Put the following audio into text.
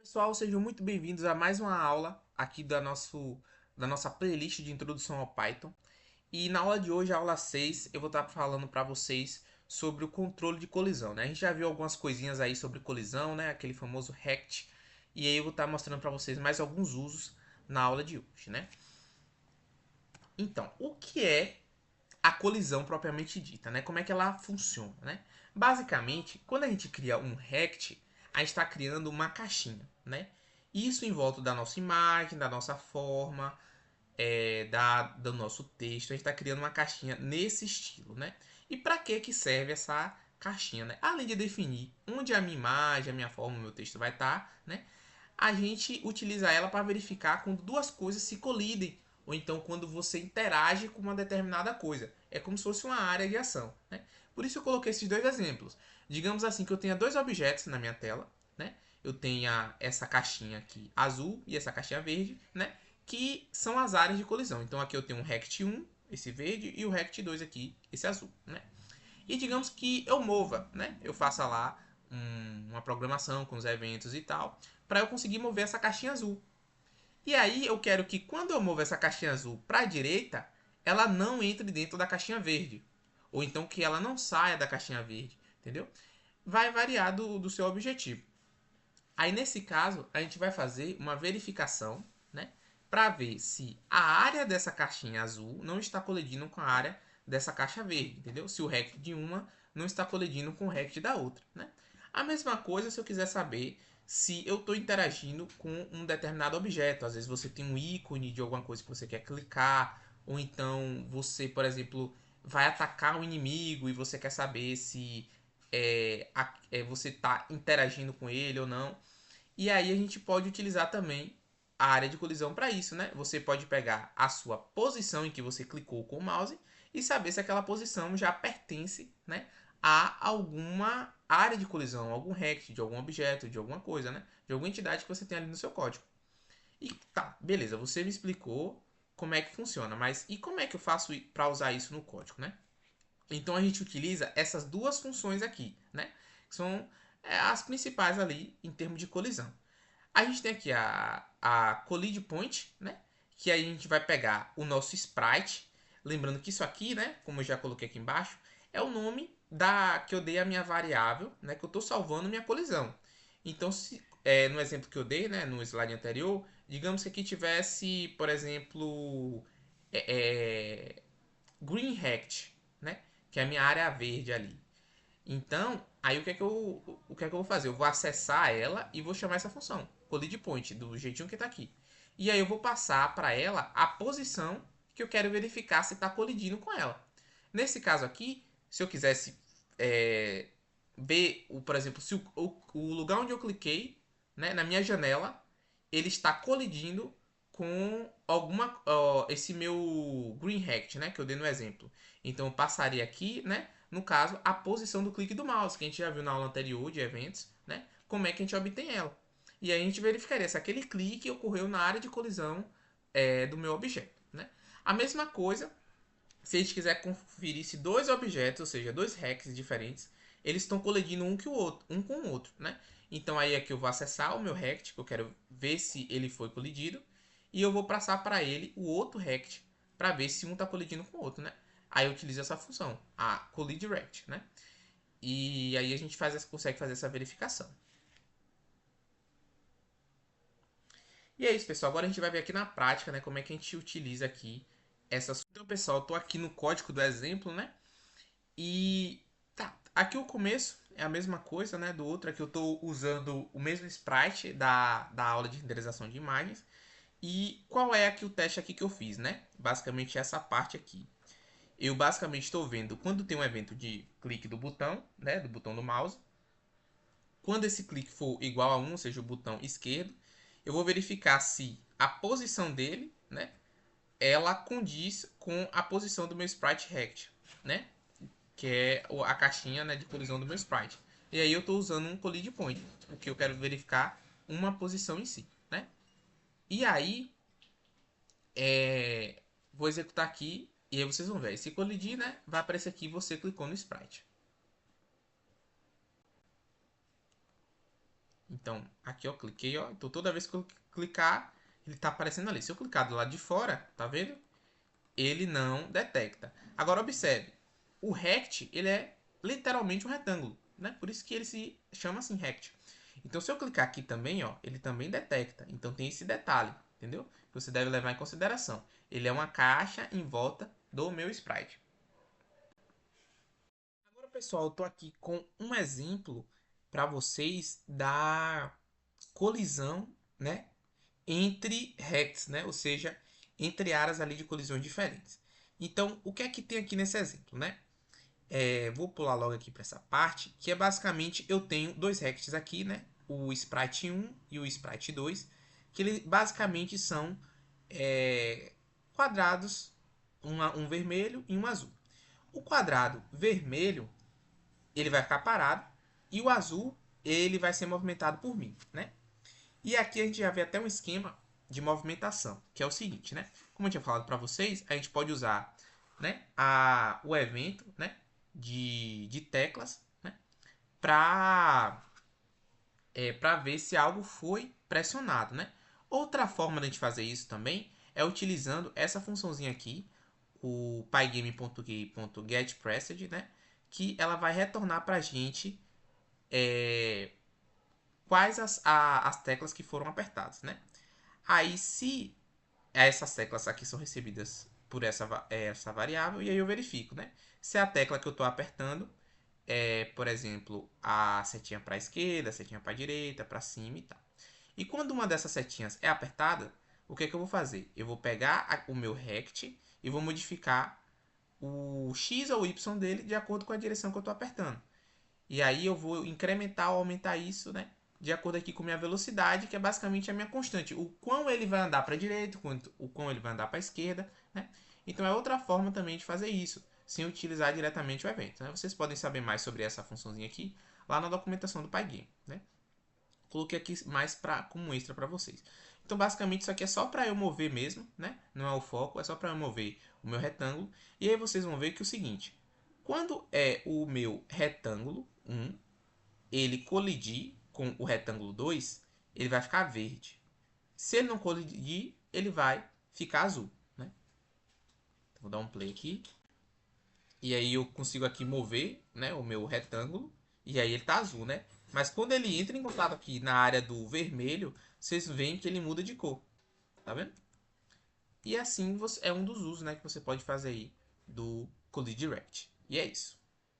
Pessoal, sejam muito bem-vindos a mais uma aula aqui da nossa playlist de introdução ao Python. E na aula de hoje, a aula 6, eu vou estar falando para vocês sobre o controle de colisão, né? A gente já viu algumas coisinhas aí sobre colisão, né? Aquele famoso Rect. E aí eu vou estar mostrando para vocês mais alguns usos na aula de hoje, né? Então, o que é a colisão propriamente dita, né? Como é que ela funciona, né? Basicamente, quando a gente cria um Rect, a gente está criando uma caixinha, né? Isso em volta da nossa imagem, da nossa forma, do nosso texto. A gente está criando uma caixinha nesse estilo, né? E para que serve essa caixinha, né? Além de definir onde a minha imagem, a minha forma, o meu texto vai estar, né? A gente utiliza ela para verificar quando duas coisas se colidem ou então quando você interage com uma determinada coisa. É como se fosse uma área de ação, né? Por isso eu coloquei esses dois exemplos. Digamos assim que eu tenha dois objetos na minha tela, né? Eu tenha essa caixinha aqui azul e essa caixinha verde, né? Que são as áreas de colisão. Então aqui eu tenho um Rect 1, esse verde, e o Rect 2 aqui, esse azul, né? E digamos que eu mova, né? Eu faça lá uma programação com os eventos e tal, para eu conseguir mover essa caixinha azul. E aí eu quero que quando eu movo essa caixinha azul para a direita, ela não entre dentro da caixinha verde. Ou então que ela não saia da caixinha verde, entendeu? Vai variar do seu objetivo. Aí nesse caso, a gente vai fazer uma verificação, né? Para ver se a área dessa caixinha azul não está colidindo com a área dessa caixa verde, entendeu? Se o rect de uma não está colidindo com o rect da outra, né? A mesma coisa se eu quiser saber se eu estou interagindo com um determinado objeto. Às vezes você tem um ícone de alguma coisa que você quer clicar, ou então você, por exemplo, vai atacar um inimigo e você quer saber se você está interagindo com ele ou não. E aí a gente pode utilizar também a área de colisão para isso, né? Você pode pegar a sua posição em que você clicou com o mouse e saber se aquela posição já pertence, né, a alguma área de colisão, algum rect de algum objeto, de alguma coisa, né? De alguma entidade que você tem ali no seu código. E tá, beleza, você me explicou como é que funciona, mas e como é que eu faço para usar isso no código, né? Então a gente utiliza essas duas funções aqui, né? Que são as principais ali em termos de colisão. A gente tem aqui a Collide Point, né? Que aí a gente vai pegar o nosso sprite. Lembrando que isso aqui, né? Como eu já coloquei aqui embaixo, é o nome que eu dei a minha variável, né? Que eu estou salvando minha colisão. Então, no exemplo que eu dei, né? No slide anterior, digamos que aqui tivesse, por exemplo, é, é, Green Rect, né? Que é a minha área verde ali. Então, aí o que é que eu vou fazer? Eu vou acessar ela e vou chamar essa função, collision point, do jeitinho que está aqui. E aí eu vou passar para ela a posição que eu quero verificar se está colidindo com ela. Nesse caso aqui, se eu quisesse ver, por exemplo, se o lugar onde eu cliquei, né, na minha janela, ele está colidindo com esse meu green rect, né, que eu dei no exemplo. Então eu passaria aqui, né, no caso, a posição do clique do mouse, que a gente já viu na aula anterior de eventos, né, como é que a gente obtém ela. E aí a gente verificaria se aquele clique ocorreu na área de colisão do meu objeto, né. A mesma coisa se a gente quiser conferir se dois objetos, ou seja, dois hacks diferentes, eles estão colidindo um com o outro, né? Então aí aqui eu vou acessar o meu rect, que eu quero ver se ele foi colidido, e eu vou passar para ele o outro rect para ver se um está colidindo com o outro, né? Aí eu utilizo essa função, a collide rect, né? E aí a gente consegue fazer essa verificação. E é isso, pessoal. Agora a gente vai ver aqui na prática, né, como é que a gente utiliza aqui essas. Então, pessoal, eu tô aqui no código do exemplo, né? E tá, aqui o começo é a mesma coisa, né, do outro. Aqui eu estou usando o mesmo sprite da aula de renderização de imagens. E qual é aqui o teste aqui que eu fiz, né? Basicamente essa parte aqui. Eu basicamente estou vendo quando tem um evento de clique do botão, né, do botão do mouse. Quando esse clique for igual a 1, ou seja, o botão esquerdo, eu vou verificar se a posição dele, né, ela condiz com a posição do meu sprite rect, né? Que é a caixinha, né, de colisão do meu sprite. E aí eu estou usando um collide point, porque eu quero verificar uma posição em si, né? E aí vou executar aqui e aí vocês vão ver. Se colidir, né, vai aparecer aqui você clicou no sprite. Então, aqui eu cliquei, ó. Então, toda vez que eu clicar, ele tá aparecendo ali. Se eu clicar do lado de fora, tá vendo? Ele não detecta. Agora, observe. O rect, ele é literalmente um retângulo, né? Por isso que ele se chama assim, rect. Então, se eu clicar aqui também, ó, ele também detecta. Então, tem esse detalhe, entendeu? Que você deve levar em consideração. Ele é uma caixa em volta do meu sprite. Agora, pessoal, eu tô aqui com um exemplo para vocês da colisão, né, entre rects, né, ou seja, entre áreas ali de colisões diferentes. Então, o que é que tem aqui nesse exemplo, né? Vou pular logo aqui para essa parte, que é basicamente eu tenho dois rects aqui, né? O Sprite 1 e o Sprite 2, que eles basicamente são quadrados, um vermelho e um azul. O quadrado vermelho ele vai ficar parado e o azul ele vai ser movimentado por mim, né? E aqui a gente já vê até um esquema de movimentação, que é o seguinte, né? Como eu tinha falado para vocês, a gente pode usar, né, o evento, né, de teclas, né, para ver se algo foi pressionado, né? Outra forma de a gente fazer isso também é utilizando essa funçãozinha aqui, o pygame.getPressed, né? Que ela vai retornar para a gente quais as teclas que foram apertadas, né? Aí, se essas teclas aqui são recebidas por essa variável, e aí eu verifico, né? Se a tecla que eu estou apertando é, por exemplo, a setinha para a esquerda, a setinha para a direita, para cima e tal. E quando uma dessas setinhas é apertada, o que é que eu vou fazer? Eu vou pegar o meu rect e vou modificar o x ou y dele de acordo com a direção que eu estou apertando. E aí eu vou incrementar ou aumentar isso, né? De acordo aqui com minha velocidade, que é basicamente a minha constante. O quão ele vai andar para a direita, o quão ele vai andar para a esquerda, né? Então é outra forma também de fazer isso, sem utilizar diretamente o evento, né? Vocês podem saber mais sobre essa funçãozinha aqui lá na documentação do Pygame, né? Coloquei aqui mais como extra para vocês. Então, basicamente, isso aqui é só para eu mover mesmo, né? Não é o foco, é só para eu mover o meu retângulo. E aí vocês vão ver que é o seguinte, quando é o meu retângulo 1, ele colidir com o retângulo 2, ele vai ficar verde. Se ele não colidir, ele vai ficar azul, né? Então, vou dar um play aqui. E aí eu consigo aqui mover, né, o meu retângulo. E aí ele tá azul, né? Mas quando ele entra em contato aqui na área do vermelho, vocês veem que ele muda de cor. Tá vendo? E assim é um dos usos, né, que você pode fazer aí do Collidirect. E é isso.